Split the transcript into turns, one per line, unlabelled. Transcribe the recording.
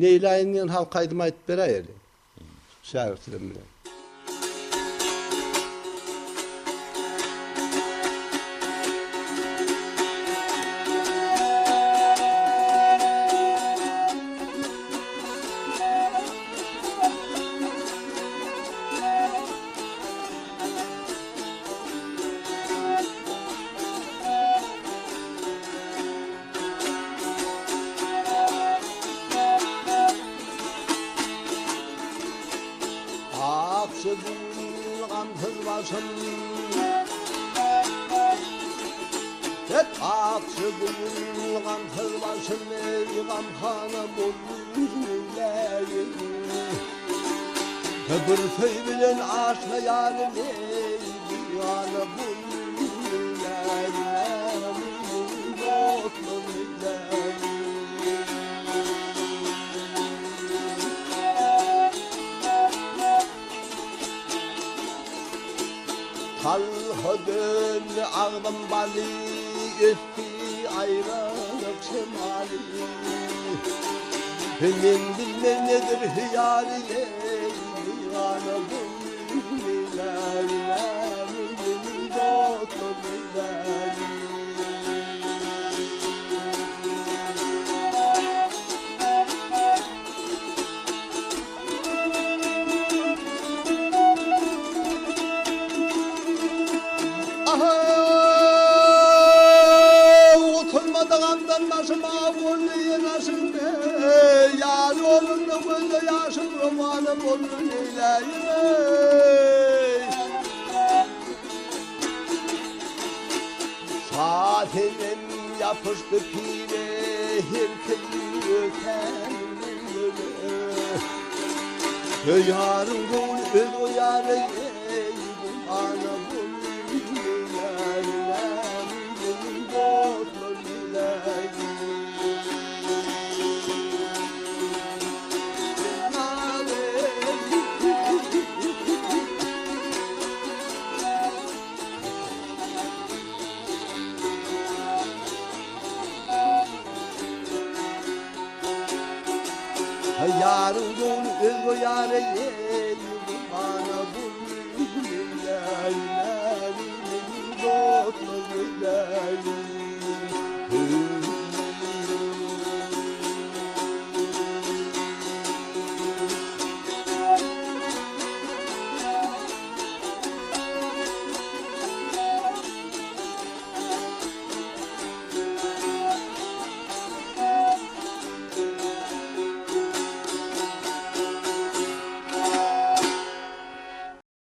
Neyla'nın halkaydıma aytıp berayeli. Şair tilimine. Aksı bulgamsız başım, aksı bulgamsız başım, ey gamhana bulmuşum. Bir söy bilen aşna yarim, ey dünyana bulmuşum. Kalhadın ağdım bali, etti ayranık şemali. Benim bilmem nedir hıyari, ey divana bulmiler, benim doktorlar. Oturmadığımdan başıma vurdu nasıl be, yar yolunda gözde yaşım romanım olur neyleyim ey. Saatinim yapıştı pire, herkesi ötenim böyle. Yarın gül öz o yarı ey, bana bulur yarın gün öz o yarı ey, bana bulur neyleyim, dostum neyleyim.